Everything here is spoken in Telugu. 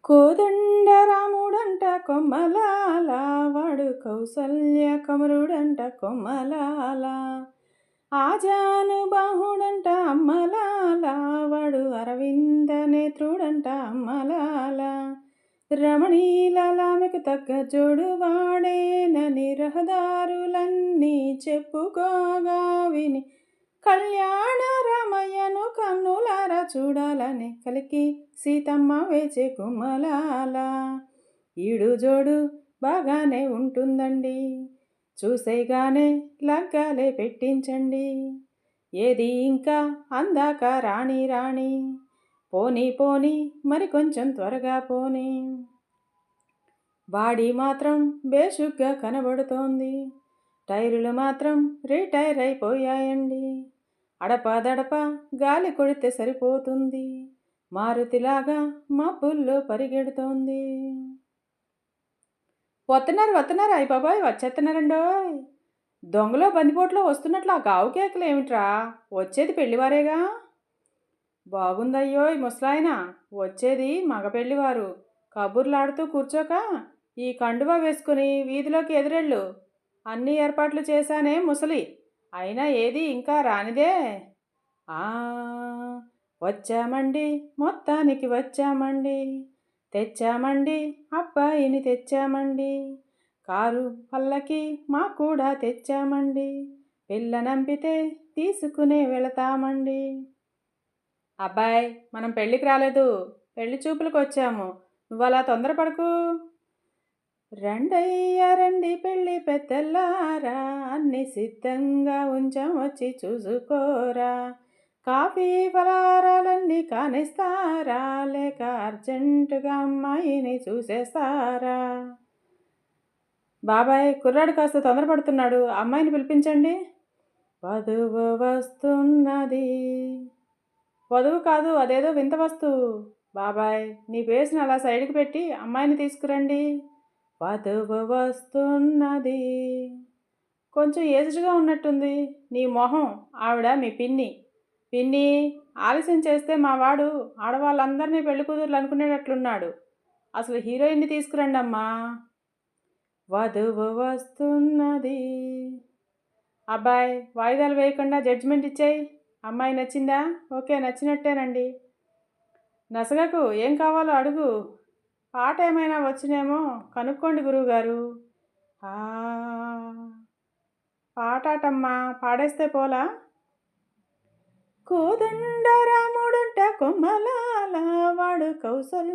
కోదండ రాముడంట కొమ్మలాల, వాడు కౌసల్య కమరుడంట కొమ్మలాల. ఆజానుబాహుడంట అమ్మలాల, వాడు అరవింద నేత్రుడంట అమ్మలాల. రమణీలలామెకు తగ్గ జోడు వాడేనని రహదారులన్నీ చెప్పుకోగా విని, కళ్యాణ రామయ్యను కన్నులారా చూడాలని కలికి సీతమ్మ వేచే గుమ్మలాల. ఈడు జోడు బాగానే ఉంటుందండి, చూసేగానే లగ్గాలే పెట్టించండి. ఏది ఇంకా అందాక రాణి రాణి, పోనీ పోనీ మరి కొంచెం త్వరగా పోనీ. బాడీ మాత్రం బేషుగ్గా కనబడుతోంది, టైరులు మాత్రం రిటైర్ అయిపోయాయండి. అడపాదడప గాలి కొడితే సరిపోతుంది, మారుతిలాగా మబ్బుల్లో పరిగెడుతోంది. వస్తున్నారు అయ్య బాబాయ్, వచ్చేస్తున్నారండోయ్. దొంగలో బందిపోట్లో వస్తున్నట్లు ఆ గావు కేకలు ఏమిట్రా? వచ్చేది పెళ్లివారేగా. బాగుందయ్యోయ్ ముసలాయన, వచ్చేది మగ పెళ్లివారు. కబుర్లాడుతూ కూర్చోక ఈ కండువా వేసుకుని వీధిలోకి ఎదురెళ్ళు. అన్ని ఏర్పాట్లు చేశానే ముసలి, అయినా ఏది ఇంకా రానిదే. వచ్చామండి, మొత్తానికి వచ్చామండి, తెచ్చామండి అబ్బాయిని తెచ్చామండి. కారు పల్లకి మా కూడా తెచ్చామండి, పిల్లనంపితే తీసుకునే వెళతామండి. అబ్బాయి, మనం పెళ్ళికి రాలేదు, పెళ్లి చూపులకు వచ్చాము. నువ్వు అలా తొందరపడకు. రండయ్యా రండి పెళ్ళి పెద్దలారా, అన్ని సిద్ధంగా ఉంచాం వచ్చి చూసుకోరా. కాఫీ ఫలారాలన్నీ కానిస్తారా, లేక అర్జెంటుగా అమ్మాయిని చూసేస్తారా? బాబాయ్, కుర్రాడు కాస్త తొందరపడుతున్నాడు, అమ్మాయిని పిలిపించండి. వధువు వస్తున్నది. వధువు కాదు, అదేదో వింత వస్తువు. బాబాయ్, నీ ఫేస్ని అలా సైడ్కి పెట్టి అమ్మాయిని తీసుకురండి. వధువు వస్తున్నది. కొంచెం ఏజ్డ్గా ఉన్నట్టుంది నీ మొహం. ఆవిడ మీ పిన్ని. పిన్ని, ఆలస్యం చేస్తే మా వాడు ఆడవాళ్ళందరినీ పెళ్లి కూతుర్లు అనుకునేటట్లున్నాడు. అసలు హీరోయిన్ని తీసుకురండి అమ్మా. వధువు వస్తున్నది. అబ్బాయి, వాయిదాలు వేయకుండా జడ్జిమెంట్ ఇచ్చేయి. అమ్మాయి నచ్చిందా? ఓకే, నచ్చినట్టేనండి. నసగకు, ఏం కావాలో అడుగు. పాట ఏమైనా వచ్చినేమో కనుక్కోండి గురువుగారు. పాటాటమ్మా, పాడేస్తే పోలా. కోదండ రాముడంట కొమ్మలాల, వాడు కౌసల్య